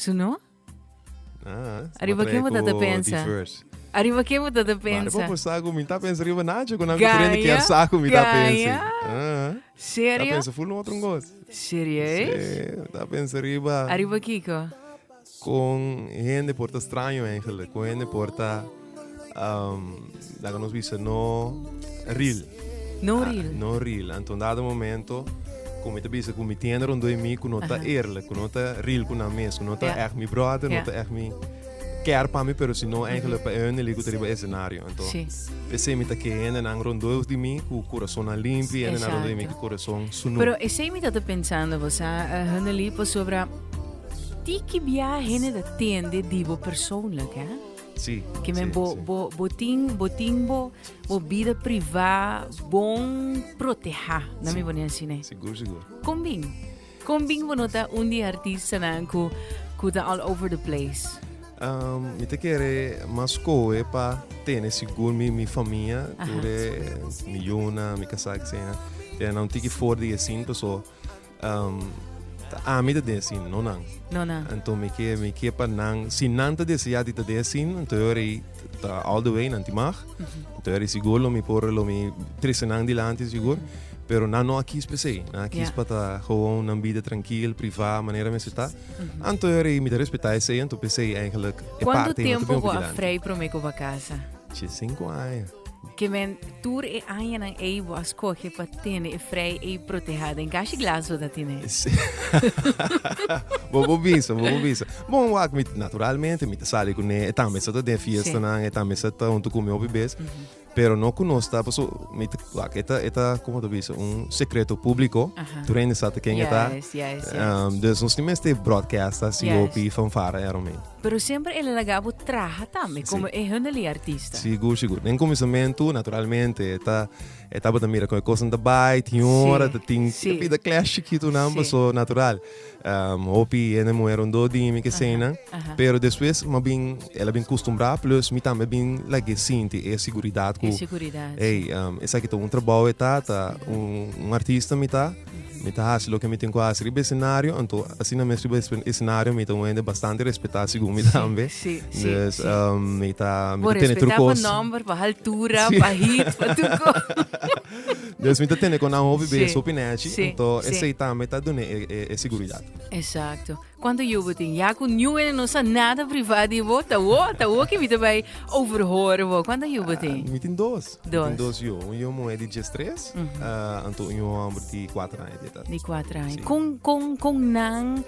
Suno? Arriba Arriba que você pensa? Arriba que você Mas pensa? depois saco, me tá pensando arriba nada, quando Ganha, a frente quer saco, me tá ganha. pensando. Tá Sério? pensando, full no outro gosto. Serieus? Tá pensando arriba Arriba Kiko? com gente porta estranho, eigenlijk. Com gente porta, da que nos visa no real. No real? No real. Então, dado momento, como te bisa, como te ender rondom me, que não tá eerlijk, que não tá real com a mesa, que não tá echt mijn brother, não tá echt mijn care para mim, pero se não eigenlijk para eu nem ligo teriba esse cenário. Então, Sim. pensei me tá que ender nang rondom de mim, com o coração limpo, e ender nang rondom de mim, com o coração sunu. Pero esse me tá pensando, você, Haneli, sobre que viagem da tende divo persoonlijk, hè? Sim. Que men bo vida privada, bom proteger, na minha boninha assim, Seguro. Combing bonota dia artista na ku tá all over the place. Me te querer mas coe para ter seguro minha família, dure milhona, me casar que seja. Tem não tiki for de assim, pessoa. Me te assim, não. Então me que para não, se não te deseja de te assim, então eu tá all the way não te mag. Então eu seguro me por lo me tresenang dilante seguro. Pero não aqui especei, aqui para gewoon uma vida tranquila, privada, maneira me está. Então eu me respeitar esse, então pensei eigenlijk. Quanto tempo você frei para me com a casa? 5 anos. Que men tour e aia nang ei bo escolhe para ter e frei e protegida em caixa glaso da tine. Vou bisa. Bom, naturalmente me sale com ele, também só de fiesta nang, também só onde comer o bebês. Pero no conozco, esta como tu dices, secreto público. Tu ainda sabe quem está. Dus nós temos este broadcast, assim, opi fanfara, realmente. Pero sempre ele lagabo traja também, como é Haneli artista. Seguro. Em começamento, naturalmente, está para mira com coisa da bai, tinha hora, tem vida clash que tu não passou natural. Opi ene moeram do dimi que cena, pero depois ela bem acostumbrada, plus me também bem like sinti e seguridade com. Essa aqui tá trabalho tá artista me tá lo que me tem quase ribe cenário, então assim na mesma cenário me tá ainda bastante respeitar segundo me também. Dus me tá tem trucos. Para número, para altura, para hit, para tudo. Dus me tá tendo com a hobby bem opinete, então essa aí também tá dando é seguridade. Exato. Quando eu botin, já com new en não sa nada privado e vota o que me também overhoren. Quando eu botin? Me tem dois. Tem dois eu é de 13, então eu amo de 4 anos. De 4 anos. Com não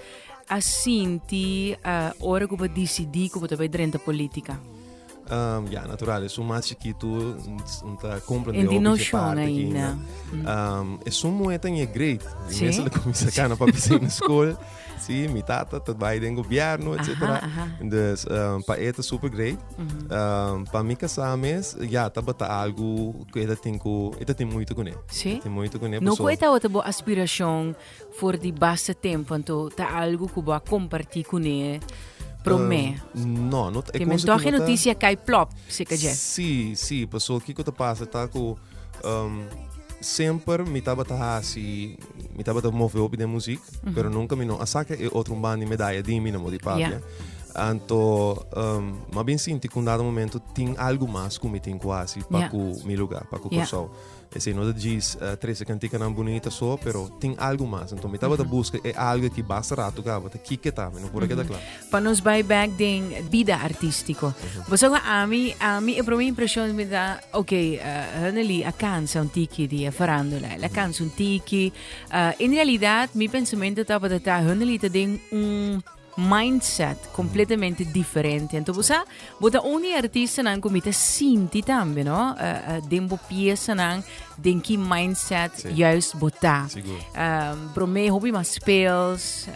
assim ti hora que eu decidi que eu também dentro da política. Natural, é mais chiquito, não tá compreendendo o que parte ainda. É muito great. Mesmo que começa a cana para pisar na escola, sim, minha tata vai no governo, etc. Dus para ele é super great. Para mim casar mesmo, tá bota algo que ele tem muito com ele. Sim. Tem muito com ele. Não é outra boa aspiração for de basta tempo, então tá algo que vou compartilhar com ele. Promé. Não é que mentor que notícia cai plop, se quer dizer. Sim, pessoal, o que que passa tá com sempre me tava assim, me tava mover op de música, pero nunca me não, a saca é outro bando de medalha de mim não de papia. Então, mas bem sinto que em dado momento tem algo mais que me tem quase para o meu lugar, para o pessoal. Esse não diz 13 canticas não bonita só, pero tem algo mais. Então, me tava da busca é algo que basta rato, cara, que tá, não por aqui da claro. Para nos buy back de vida artístico. Você a mim a minha impressão me dá, ok, Haneli a cansa um tiki de farandola, a cansa um tiki. In realidade, meu pensamento estava de Haneli tem mindset completamente differente. Então você bota ogni artista nan comita sinti também, no? Dembo pieza nan den que mindset juist botar. Para mim hobby mais spels,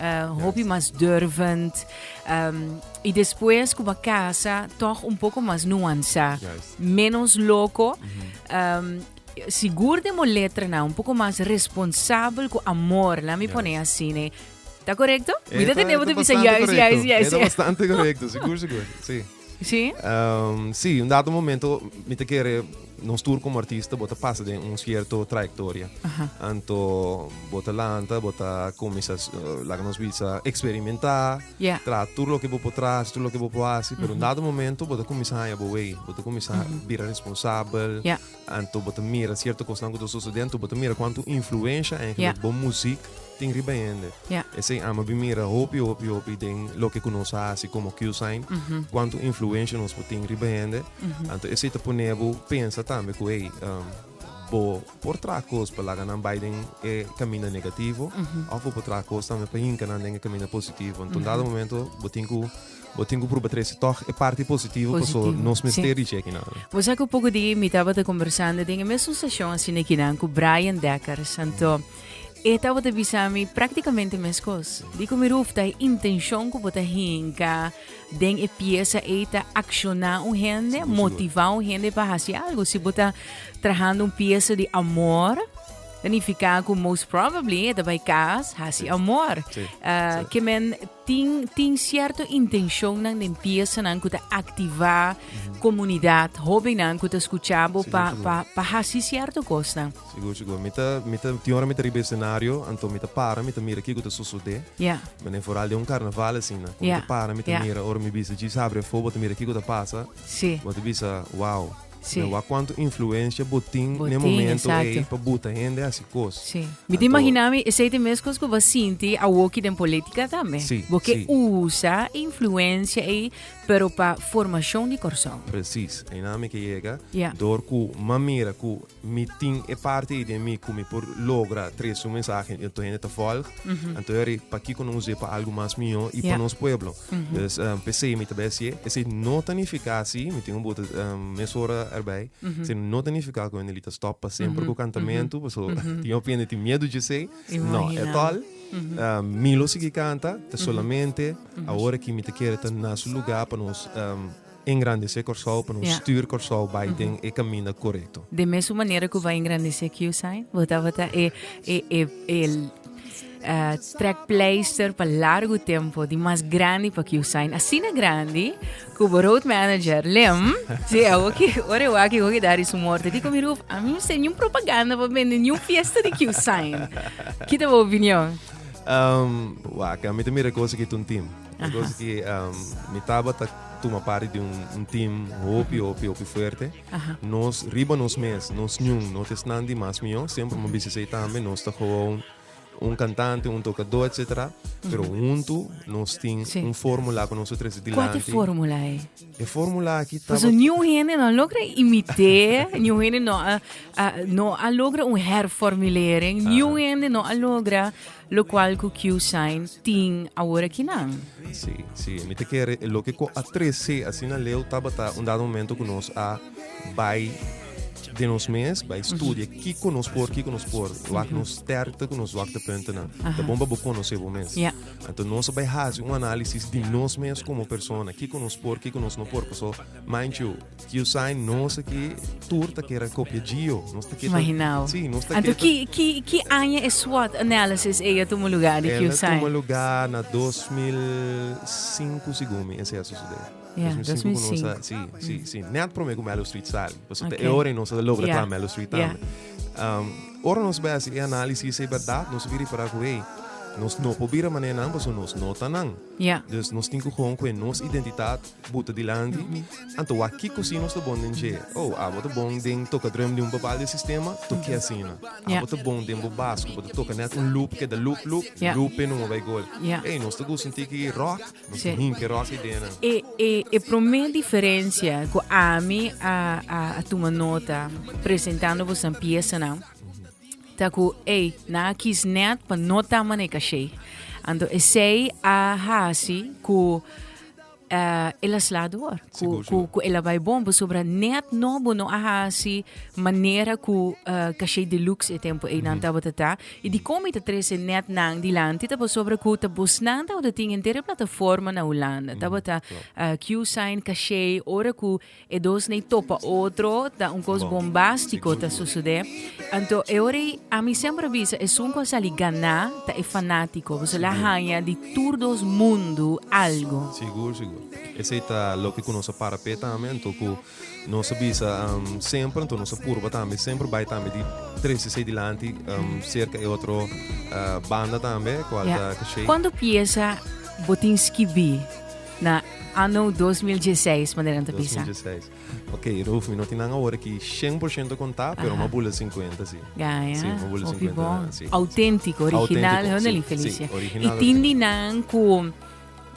hobby mais durvend. E depois com a casa toch pouco mais nuança, menos louco. Seguro de uma letra não, pouco mais responsável com amor, lá me põe assim, né? Está correcto? Mira, tenemos de pensar, yes. Está bastante correcto, seguro, sim. Sim? Sì, un dato momento mi te chiede non tour come artista, bota passa di un certo traiettoria. Anto bota lanta, bota come la che non svizza experimentare, tra tutto lo che può potrà, tutto lo che può passi, per un dato momento bota cominciare a boe, bota cominciare a essere responsabile, anto bota mira certo cosa anche succedendo, bota mira quanto influenza anche la buona musica ting ribaende. E se ama bimira hopi den lo che conosci come Q-Sign, quanto influenza nos ting ribaende. Anto e se te ponevo pensa também que bo por tracos para lá não Biden é caminho negativo, ou por tracos também para incanar nem caminho positivo. Então dado momento botinho por bater esse toque é parte positiva para nós mistérios aqui não. Você que um pouco de me estava conversando tem a mesma sessão assim aqui com Brian Decker, santo. E estava te bisami praticamente mesmas coisas. Digo me rufta a intenção que você hinca, den e pieza eita accionar gente, motivar gente para fazer algo. Se você trabalhando pieza de amor, significa que most probably é vai casa, fazer amor. Que men tem certa intenção na pieza na que ativar comunidade, hobby na que escutar para fazer certa coisa. Seguro. Tem hora me ribe cenário, então me para, me mira aqui que está sucedendo. Mas nem fora de um carnaval assim, né? Me para, me mira, ora me bisa, diz abre fogo, me mira aqui que está passa. Sim. Você bisa, wow. Sim. A quanto influência botim no momento aí para botar ainda assim coisa. Sim. Me imaginava esse é mesmo coisa que você sente a work em política também. Sim. Porque usa influência aí pero para formação de coração. Precis. E na me que chega, dor que mamira que meeting é parte de mim que me por logra três mensagens eu tô indo te folg. Então é para que conosco para algo mais melhor e para nosso pueblo. Então pensei me também esse não significa assim, me tenho botar mesora erbij. Se não significa que ele está stop para sempre com o cantamento, pessoal. Tinha opinião de medo de ser. Não, é tal. Milo se canta, solamente a hora que me te quer estar nesse lugar para nos engrandecer Corsol, para nos stuur Corsol bij den e caminho correto. De mesma maneira que vai engrandecer Q-Sign, track pleister para largo tempo, de mais grande para Q-Sign. Assim é grande, que o road manager, Lem, se é o que, ora eu aqui vou dar isso morto. Digo, a mim não tem nenhuma propaganda para vender nenhuma festa de Q-Sign. Que é a tua opinião? A mim também é coisa que um time. É coisa que me estava uma parte de um time hopi forte. Nós riba nos mês, nós não estamos de mais melhor, sempre uma bicicleta também, nós está com cantante, tocador, etc. Pero junto nós temos fórmula com nós três de Qual é a fórmula aí? A fórmula aqui está. Mas nenhum gente não logra imitar, nenhum gente não logra herformulering, nenhum gente não logra lo qual que Q-Sign tem agora aqui não. Sim. Me te quer lo que a 13 assim na leu estava dado momento que nós vai de nos mês, vai estudar que conosco por, lá que nos terta, que nos wakta punten na. Da bomba bocou nos seu mês. Então nós vai fazer análise de nós mês como pessoa, que conosco não por, pessoa. Mind you, que o sign nós aqui turta que era cópia Gio, nós aqui. Imaginal. Sim, nós aqui. Então que anha é SWOT analysis aí tomo lugar de que o sign. Tomo lugar na 2005 segundo, esse é a suceder. 2005. Sim. Net para mim com Mellow Street Style. É hora nós logra tra Mellow Street também. Ora nós base e análise se verdade, nós vira para que nós não podemos maneira não, mas nós não tá não. Então nós temos que com nossa identidade buta de lande. Então aqui cozinha nós tá bom de bota bom de toca drum de bepaalde sistema, toque assim, bota bom de básico, bota toca net loop que da loop não vai gol. Ei, nós tá gostando que rock, nós tem que rock dentro. E para mim diferença que a mim a tua nota apresentando você uma peça não. Taku, na kis net pa nota mane kashay. Ando essay a hasi ku elaslador. Ku ela vai bom sobre net no bono a hasi maneira ku kashay deluxe e tempo e nanta batata. E di como ita trese net nang di lanti tapo sobre ku tabos nanta o ting inteira plataforma na Holanda. Tabata Q-Sign kashay ora ku e dos nei topa outro da un cos bombastico ta sucede. Anto e ora a mi sempre visa e un cosa li ganna ta e fanatico. Você la hanya di turdos mundo algo. Seguro. esse está lo que conosco para pé também, então nós bisa sempre, então nossa curva também sempre vai também de 3 diante, cerca de outro banda também, qual Yeah. que cheia. Quando piensa Botinski B na ano 2016, maneira de pensar. 2016. Ok, Ruf, não tem nada agora que 100% contar, pero uma bula 50, sim. Ganha. Sim, uma bula 50. Bom. Sim. Autêntico, original, Autêntico, honali sim, Felicia. sim, original. E tindi nang com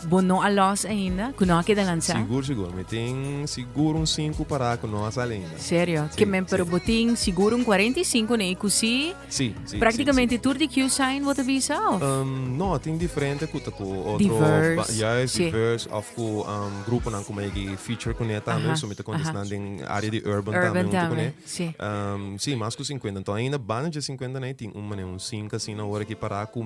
bono alos ainda, com não que da lança. Seguro. Me tem seguro 5 para com nós além. Sério? Sim, Que men pero sim. boting seguro 45 né, così Sim. praticamente tour de Q-sign what visa of. Não, tem diferente com outro. Diverse. Yes, Sim. diverse. Of com grupo não como é que feature com ele também, so me te condicionando em área de urban também. também. Sim. Sim, mas com 50. Então ainda banda de 50 né, tem um 5 assim na hora que parar com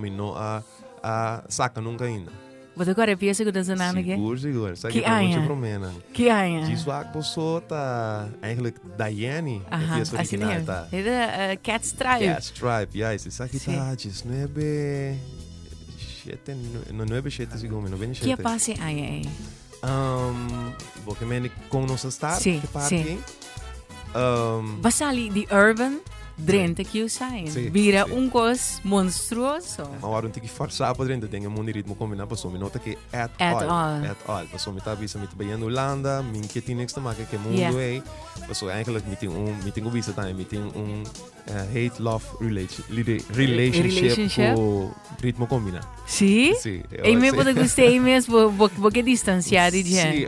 a saca nunca ainda. Wat agora pensa que dança nada aqui? Seguro. Sabe Que que tá muito aia? promena. Que aia? Die zwak pessoa tá eigenlijk Diane, Aha, het is assim original mesmo. tá. Era Cat Stripe. Cat Stripe, ja, isso aqui Sim. tá, 19 7 segundos, 97. Que passe aia? Porque me com nossa star, Sim, que parte. sim. Basali di urban drenta Q-sign. Sim, Vira sim. cos monstruoso. Maar waarom tem que forçar para dentro de um ritmo combinar para me nota que at At all. all. At all. Para me tá visa me tá bem Holanda, me que tem niks te maken que mundo Yeah. é. Para eigenlijk me tem visa também, me tem hate love relationship com ritmo combinar. Sim? Sim. E me pode gostei mesmo, porque distanciado de Sim,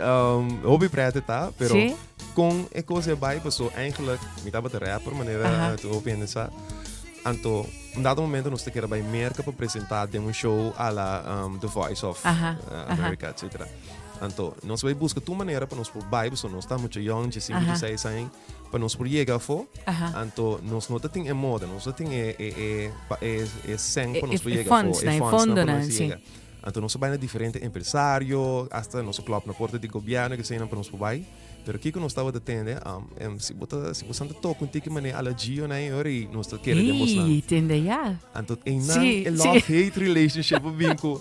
hobby praten tá, pero Sim? com a coisa bij, so eigenlijk, me tava de rapper, maneira te pensar. Anto, um dado momento nós te queira bij merca para apresentar de um show a la The Voice of America, etc. Anto, nós vai buscar tua maneira para nós por bij, so nós está muito young, de 5, 6 anos, para nós por chegar fo. Anto, nós não tem moda, nós tem sang para nós por chegar funds, fo, fundo, para né, nós sim. chegar. Então, nós somos diferentes empresários, até nosso clube na porta de governo que saem para nós por baixo. Pero aqui que nós estava atendendo, se você não toca com que maneira allergia, né? Ora, nós queremos demonstrar. Entende já? Então, Sim, é love-hate relationship, vinco.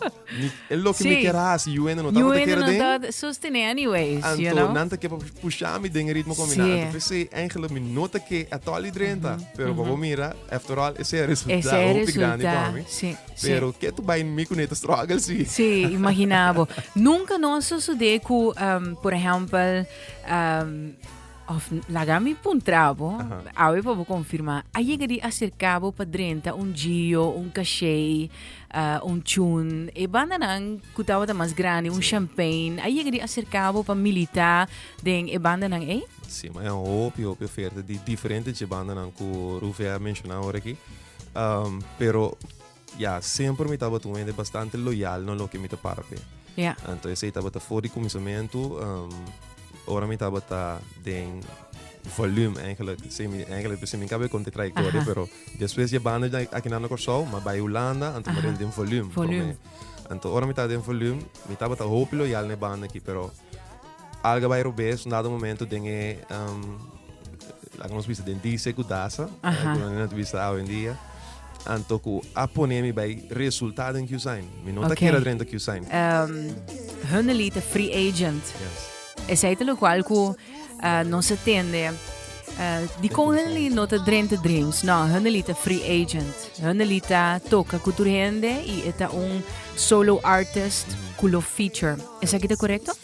É lo que me quer assim, eu ainda não estava te querendo. You ainda não sostener anyways, you Então, know? não te quer puxar me dentro ritmo combinado. Então, pensei, eigenlijk, me nota que é tão ali dentro. Pero, como mira, after all, esse é o resultado. Esse é o grande para resultado, mim. sim. Pero, que tu vai me conectar struggle, sim. Sim, imaginavo. Nunca nós sucedeu com, por exemplo, of lagami puntravo, awe pa confirmar. Aí gari acercavo para dentro gio, cachê, tune, e banda nang kutawa da mais grande, champagne. Aí gari acercavo para militar, den e banda nang Sim, mas é óbvio oferta de diferente de banda não que o Rufia mencionou agora aqui. Pero, sempre me estava tomando bastante loyal no que me te para pé. Yeah. Então, esse estava fora de começamento, ora me estava den volume eigenlijk. Eigenlijk me cabe com de trajectória, pero depois de banda aqui na Corsol, mas vai Holanda, então me den volume. Então, ora me estava den volume, me estava hoop loyal na banda aqui, pero algo vai robes, nada momento den lá nós vista den dice gudasa, quando vista hoje em dia. Anto ku aponemi bij resultaten in Q-sign. Me nota que era dentro Q-sign. Hun liet free agent. Yes. E sei lo qual ku non si attende. Di con hun nota dentro dreams. No, hun liet free agent. Hun liet toca culturende e eta solo artist culo feature. É isso aqui correto?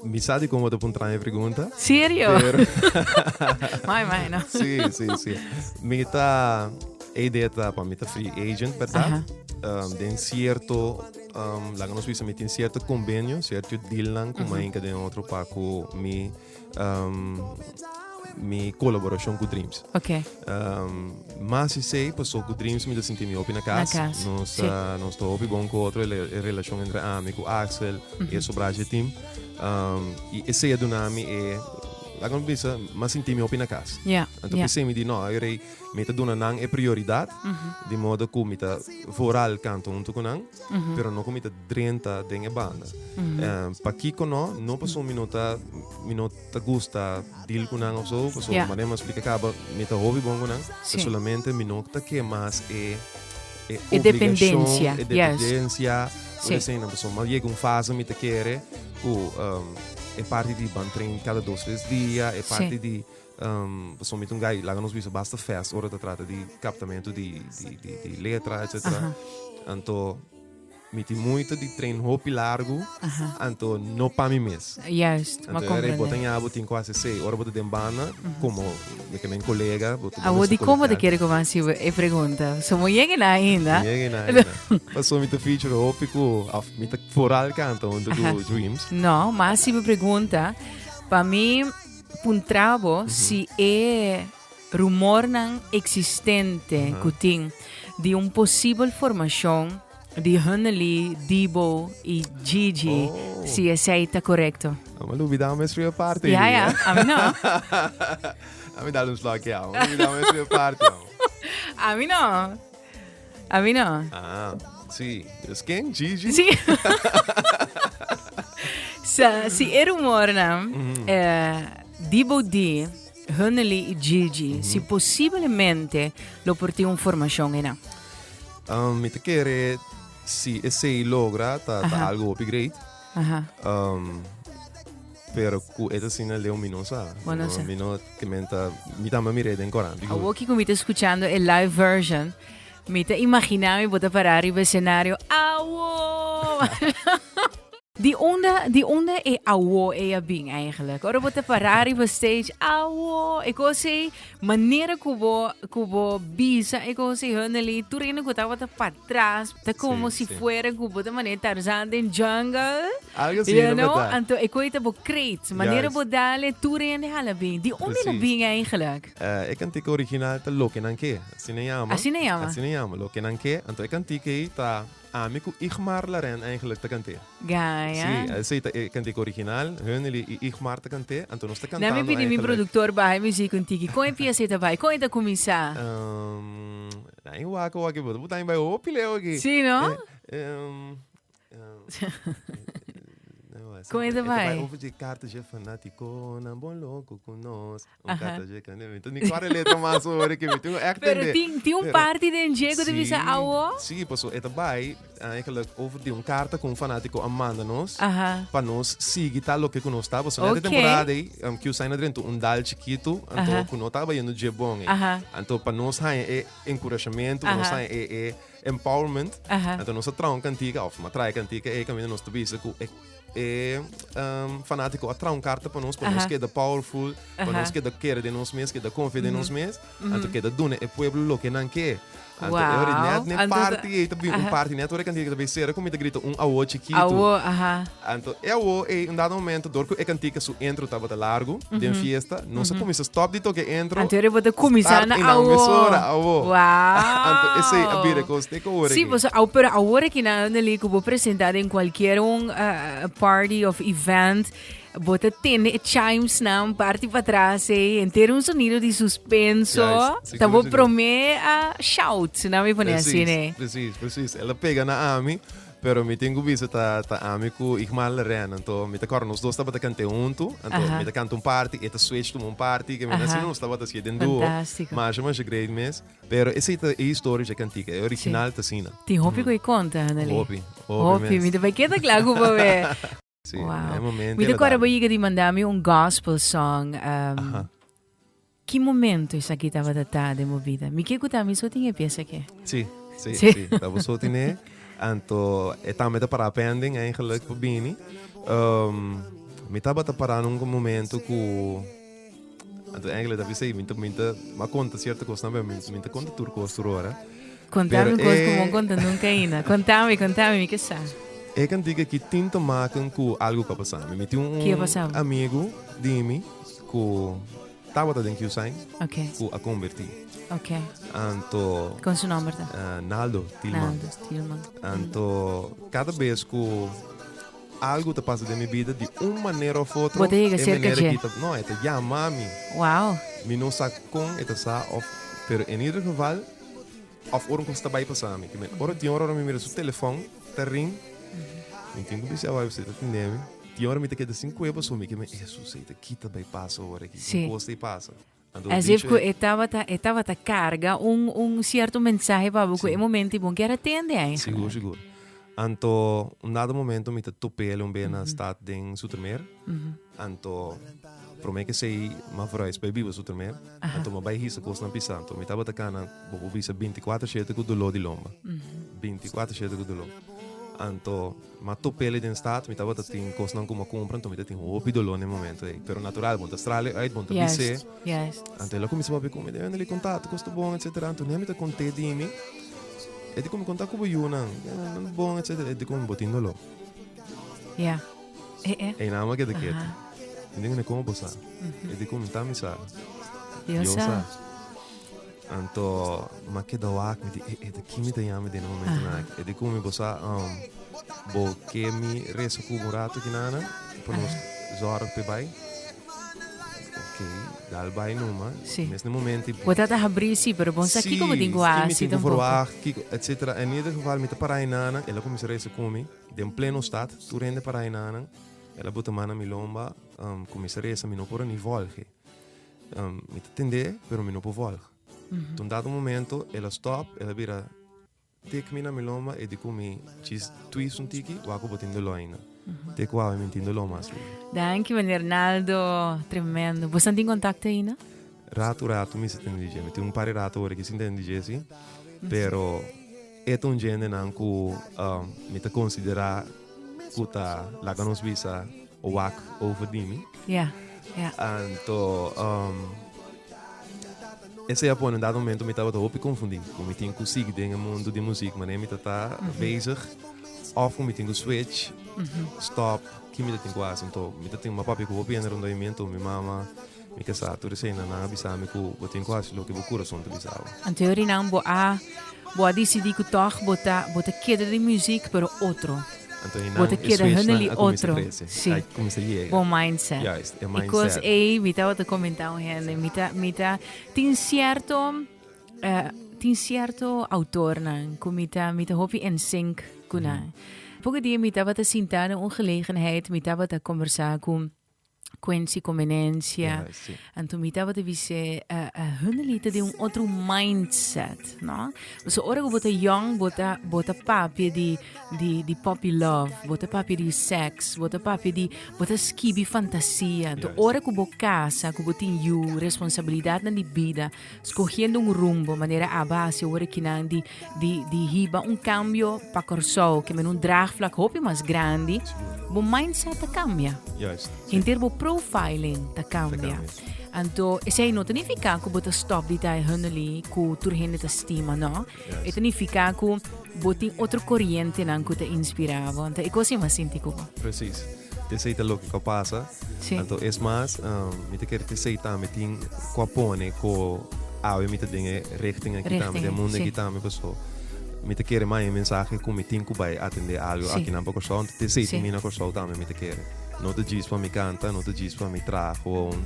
Mi sa di come dopo entrare in pergunta. Serio? Mai, no. Sì. Mi ta idea para mi ta free agent, verdad? Den cierto la conosco visa mi cierto convenio, cierto deal lang come in cada outro paco mi collaboração com Dreams. Ok. Mas se sei, passou com Dreams, me senti me na casa. Nós estou bom com outro relação entre amigo Axel e sobre o team. E esse é do nome é agora pensa, mas senti me na casa. Então pensei me de não, eu rei me tá dando nang é prioridade, de modo que me tá foral canto junto com nang, pero não me tá drenta dentro da banda. Para aqui com não passou minuta gusta deal com nang ou so, passou mas explica acaba me tá hobby bom com nang, solamente minuta que mais é dependência, dependência Ora sei na pessoa, mas chega fase me te querer, é parte de bantrem cada 2-3 dias, é parte de pessoa me tungai, lá nos bicho basta festa, ora trata de captamento de letra, etc. Então me tem muito de treino roupa largo, então não para mim mesmo. Juist, maar Então, eu comprende. tenho quase 6 horas de bana, como meu colega. Vou de como de querer começar a pergunta. Somos chegando ainda. Passou muito feature roupa com muito floral canta onde do Dreams. Não, mas se me pergunta, para mim, um trabalho se é rumor não existente que tem de possível formação de Hanneli, Dibo e Gigi, se aceita correto. Maar nu dá uma estreia parte. Ja, a mim não. A mim dá slag ja. A mim dá uma estreia parte. A mim não. A mim não. Ah, sim. Dus quem? Gigi? Sim. Se é rumor não, Dibo D, Hanneli e Gigi, se possivelmente lo porti formação não. Me te querer se esse logra tá algo upgrade. Pero ku esta sina leo minosa. Mino que menta mi tama mi rede ancora. Agora que me está escuchando a live version, me está imaginando botar parar o cenário. Awo! Die onder é awo é a bem eigenlijk. Ora botar parar e stage awo. Ik wil zeggen, maneira que bisa, ik wil zeggen, Hanneli, tu reina que estava para trás, tá como se fuera que botar maneira Tarzan in jungle. Algo assim, you know? Então, ik wil het crate. Maneira bodale, tu reina hala bem. Die onder é bem eigenlijk. Ik kan tike original te loken anke. Assim nem ama. Loken anke. Então ik kan tike ta amigo Igmar Laren eigenlijk te canteren. Gaia. Sim, eu cantei original, Hanneli e Igmar te cantei, então nós te cantando. Na me pedi meu produtor vai música contigo. Como é que você vai? Como é que começar? Aí o aco aqui, vou botar em baixo o pileu aqui. Sim, não? Como é que vai? Ovo de carta de fanático, não bom louco conosco. Carta de caneta. Então nem qual letra mais sobre que me tem Pero tem parte de Diego de visa awo? Sim, passou. É também eigenlijk over de carta com fanático amanda nos, para nós seguir tal lo que nós estava. Só nessa temporada aí, que o saína dentro dal chiquito, então que nós estava indo de bom. Então para nós é encorajamento, nós é empowerment. Então nós traum cantiga, ou uma trai cantiga, é caminho nós tubisa fanático a carta para nós que é powerful, para nós que é da querer de nós mesmos, que é da confiar de nós mesmos, então que é da dona é pueblo lo que não quer. Então eu net party, party net hora que eu também ser como grito awo chiquito. Então eu em dado momento dorco é cantica su entro tava de largo, de fiesta, não se começa stop de toque entro. Então eu vou começar na awo. Então esse é a bira que você tem hora. Sim, mas a hora que na ali que vou apresentar em qualquer party of event, bota tem chimes na parte para trás e ter sonido de suspenso. Então vou prometer a shout, não me põe assim, né? Precis. Ela pega na Ami, pero me tenho visto tá Ami com Igmar Laren, então me tá nós dois estava cantando junto, então me tá cantando party, e tá switch to party, que me assim não estava tá sendo duo. Mas great mes, pero essa é a história de cantica, é original tá assim. Tem roupa que conta, Hanneli. Roupa, me vai quedar claro para ver. Sim, wow. É momento. Me agora vou ir de mandar-me gospel song. Que momento isso aqui estava datado de minha vida? Me que me só tinha peça aqui. Sim. Estava só tinha. Então, estava para pending eigenlijk para bini. Me estava para num momento que então eigenlijk deve ser muito mas conta certa coisa também, muito conta turco agora. Contame coisa como conta nunca ainda. Contame, me que sabe. Eu can diga que tinta maken com algo que passava. Me tinha amigo de mim que estava dentro do Usain, que a converti. Então, com seu nome, tá? Naldo Tillman. Então, cada vez que algo te passa da minha vida de uma maneira ou outra, não, é te chama mami. Uau. Me não sabe com, é te sabe, pero em ieder geval, of orum que está bem passando. Que me ora de hora me mira seu telefone, te ring. Me tenho que pensar, você tá entendendo? De hora me te queda 5 euros, só me que Jesus, te quita bem passa hora aqui. Sim. Você passa. As if que estava a carga certo mensagem para você, é momento bom que era atender, hein? Seguro. Anto, dado momento, me topele bem na stad de Zoetermeer. Anto, para mim que sei, mas para isso, bem Zoetermeer. Anto, mas vai isso, costa na pisanto. Me tava tacando, vou visa 24 cheio com dolor de lomba. 24 cheio com dolor. Anto, mas topele de stad, me tava tacando costa não como compra, então me tacando roupa e dolor no momento. Pero natural, bom, Austrália, aí bom, tá bise. Anto, ela começou a ver como, deve andar contato, costa bom, etc. Anto, nem me tá contei de mim. E di come conta come io non buon eccetera e di come botindo lo. Yeah. E na ma che de che. Quindi ne come bosa. E di come tammi sa. Io sa. Anto ma che da wak mi di e de kimi da yami de no momento na. E di come bosa bo che mi reso cu murato kinana per nos zorg pe bai. Ok, dal bai numa. Sì. Mes momenti. Potete abrir sì, però buon sa chi come dico sì, un po'. Eccetera. In ieder geval met de parainana, ela come se reise come, de in pleno stad, tu rende parainana, ela bota mana milomba, come se reise mi no por ni volge. Mi tende, pero mi no po volge. Toen dat momento, ela stop, ela vira tek mina milomba e di come cis twist un tiki, wako botindo loina. Te qua mi mentindo lo mas. Danke, meneer Naldo, tremendo. Você tem contato ainda? Rato mi se tende dice, metti un pari rato ora che si intende dice sì, però è un genere nanku mi te considera kuta la ganos visa o wak over dimi. Ja. Anto esse é een dado momento me tava op confundindo, me tinha consigo dingen mundo de muziek, maar me tá bezig of me tinha switch, stop, que me tem quase, então me tem uma papi com o piano rondamento, minha mama mi che sa tu resena na bisame ku botin quasi lo che vocura sono bisavo. En teorie nou bo decidi que toch bota queda de muziek pero outro. Bota queda huneli outro. Sì. Come se llega. Buon mindset. Juist, è mindset. Because mi tava te commentare hen, mita tin certo autor nan, mita hopi en sync kuna. Poco dia mi tava te sintane ongelegenheid, mi tava te conversar com Quincy Conveniencia. Sì. En toen mitava de vise huneli te de un outro mindset, no? So ora que bota young, bota papi di puppy love, bota papi di sex, bota papi di bota skibi fantasia. To ora que bo casa, que botin you responsabilidade na di vida, escogiendo un rumbo, maneira a base ora que nan di hiba un cambio pa corso, que men un draagvlak hopi mas grandi, bo mindset ta cambia. Juist. Interbo profiling ta cambia. Anto, sei non significa che bota stop di tai huneli ku turhende ta stima, no? E significa che boti outro corriente nan ku te inspirava. Anto, e così ma senti come. Precies. Te sei lo che passa. Sì. Anto, es más, mi te quer te sei ta met in qua pone ko ave mi te dinge richting en kita met de monde kita me paso. Mi te quer mai mensaje ku mi tin ku bai atende algo aqui na poco so. Te sei ti mina corso ta mi te quer. No te gis pa mi canta, no te gis pa mi tra gewoon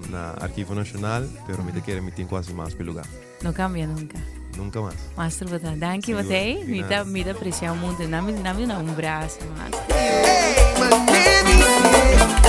na Archivo Nacional, pero mi te quer mi tin quasi más pe lugar. No cambia nunca. Nunca más. Master, danke Matei. Mi te apreciamo muito. Nami na um braço, Master. Hey, my baby.